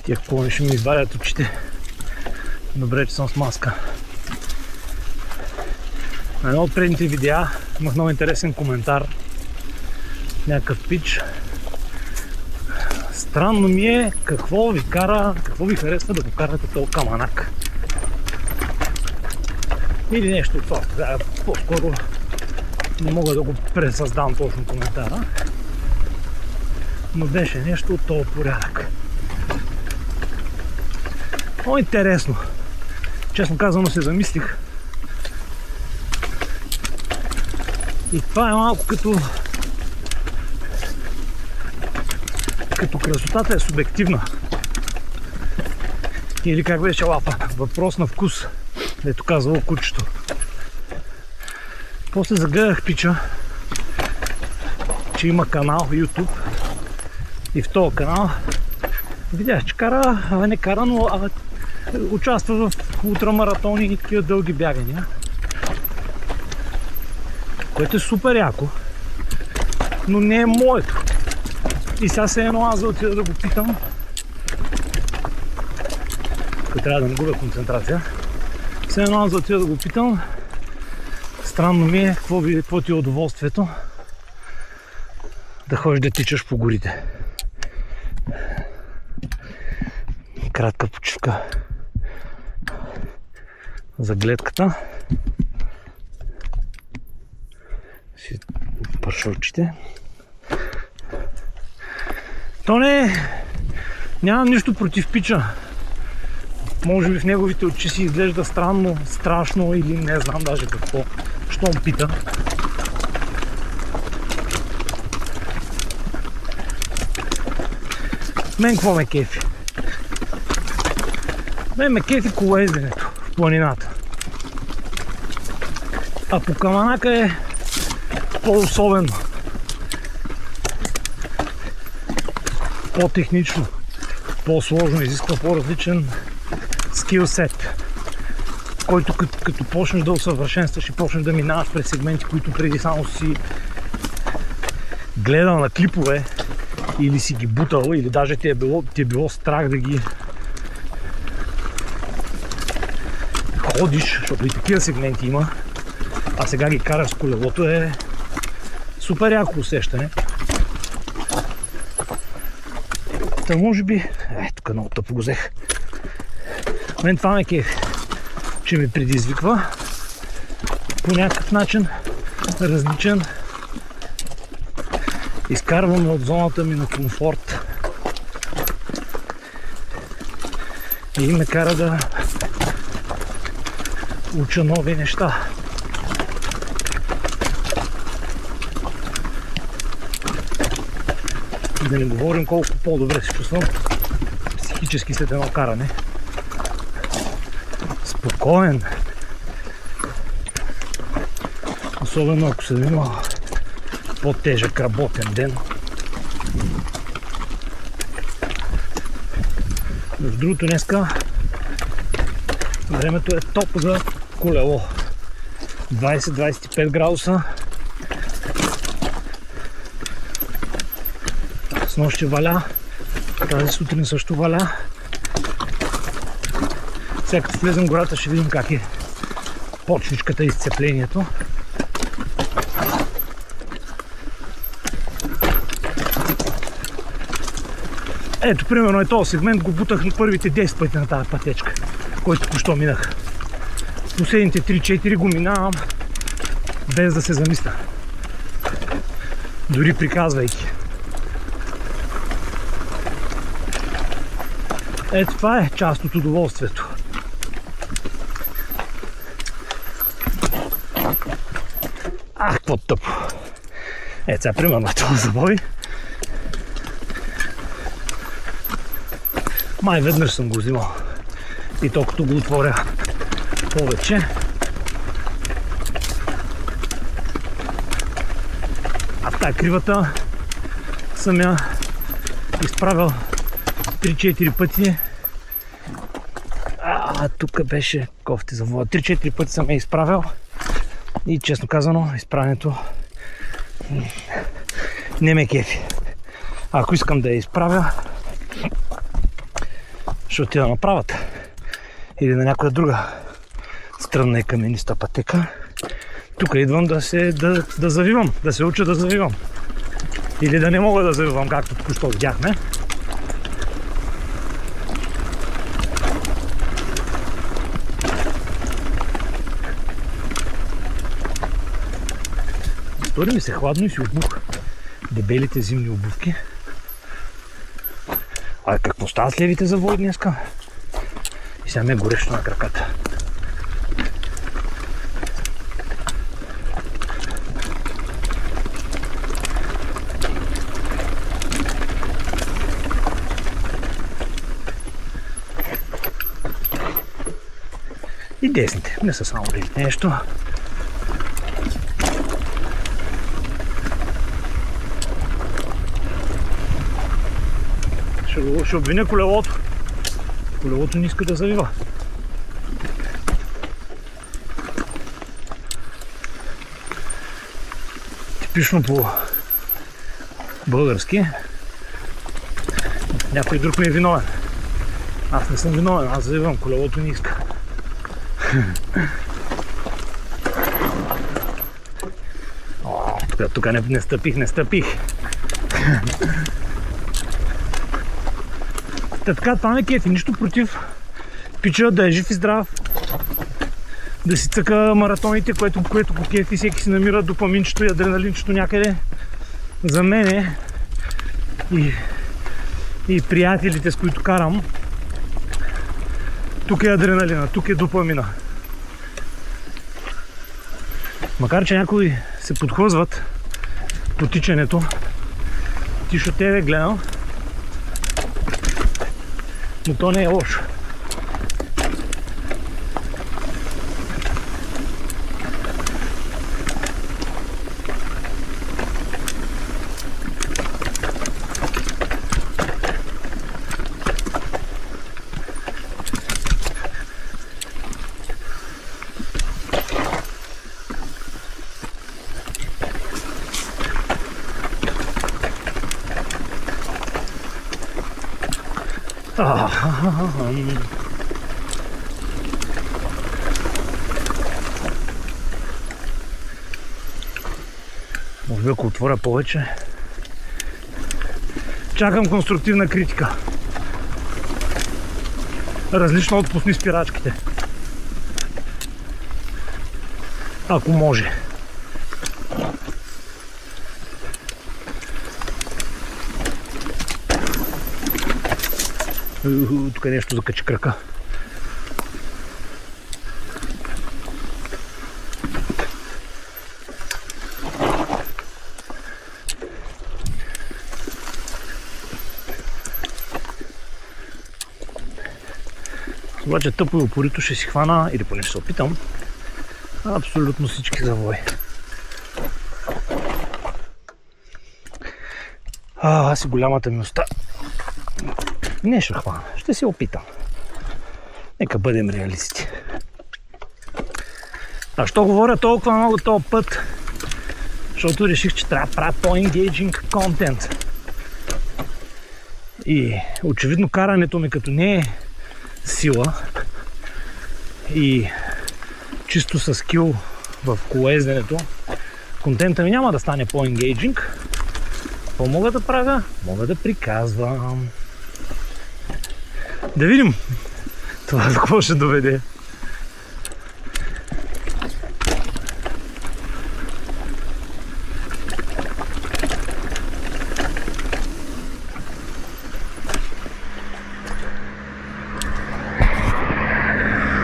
Тия клони ще ми извадят очите. Добре, че съм с маска. На едно от предните видеа имах много интересен коментар. Някакъв пич. Странно ми е какво ви харесва да го карате този каманак. Или нещо от това. По-скоро не мога да го пресъздам точно коментара. Но беше нещо от този порядък. Много интересно. Честно казано се замислих. И това е малко като красотата е субективна. Или как беше лапа. Въпрос на вкус. Ето казало кучето. После загледах пича, че има канал в YouTube. И в този канал видях, че не кара, но участва в ултрамаратони и такива дълги бягания. Което е супер яко. Но не е моето. И сега се едно аз да отида да го питам. Ако трябва да не губя концентрация. Се едно аз да отида да го питам. Странно ми е какво ти е удоволствието да ходиш да тичаш по горите. Кратка почивка за гледката. Си пърша очите. Нямам нищо против пича. Може би в неговите очи си изглежда странно, страшно или не знам даже какво. Щом пита. Мен какво ме кефи? Мен ме кефи колоезденето в планината. А по каманака е по-особено. По-технично. По-сложно, изисква по-различен скилсет, който като почнеш да усъвършенстваш и почнеш да минаваш през сегменти, които преди само си гледал на клипове или си ги бутал, или даже ти е било страх да ги ходиш, защото и такива сегменти има, а сега ги караш с колелото, е супер яко усещане. Та може би... тук много тъпо го взех. Мен това ме кефи, че ме предизвиква по някакъв начин различен. Изкарваме от зоната ми на комфорт и ме кара да уча нови неща. И да не говорим колко по-добре се чувствам психически след едно каране. Спокоен. Особено ако съм имал по-тежък работен ден. Между другото, днеска времето е топ за колело. 20-25 градуса. Снощи валя. Тази сутрин също валя. Сега като влезем в гората ще видим как е почвичката и сцеплението. Ето, примерно този сегмент го бутах на първите 10 пъти на тази пътечка, който току-що минах. Последните 3-4 го минавам без да се замисля. Дори приказвайки. Ето това е част от удоволствието. Какво тъпо. Ето сега примерно това забой. Май веднъж съм го взимал. И то като го отворя повече. А в тази кривата съм я изправил 3-4 пъти. Тук беше кофти за вода. 3-4 пъти съм я изправил. И честно казано, изправенето не ме кефи. Ако искам да я изправя, ще отида на правата или на някоя друга стръмна и камениста пътека. Тук идвам да завивам, да се уча да завивам. Или да не мога да завивам, както току-що видяхме. Стори ми се хладно и си обух дебелите зимни обувки. Какво става с левите завои днеска? И сега ме е горещо на краката. И десните, не са само левите нещо. Ще обвиня колелото. Колелото не иска да завива. Типично по български. Някой друг ми е виновен. Аз не съм виновен, аз завивам, колелото не иска. Тук не стъпих. Така, това ме кефи, нищо против пича да е жив и здрав, да си цъка маратоните, което по кефи всеки си намира допаминчето и адреналинчето някъде. За мене и приятелите, с които карам, тук е адреналина, тук е допамина. Макар че някои се подхлъзват по тичането, ти ще тебе гледам, но то не е лошо. Може би ако отворя повече. Чакам конструктивна критика. Различно от пусни спирачките. Ако може. Тук е нещо закачи крака. Обаче тъпо и упорито ще си хвана, или поне ще се опитам, абсолютно всички завои. Аз и голямата ми уста. Не ще хвана, ще се опитам. Нека бъдем реалисти. А що говоря толкова много този път? Защото реших, че трябва да правя по-engaging контент. И очевидно карането ми като не е сила и чисто с скил в колоезденето, контента ми няма да стане по-engaging. Какво мога да правя? Мога да приказвам. Да видим това до какво ще доведе.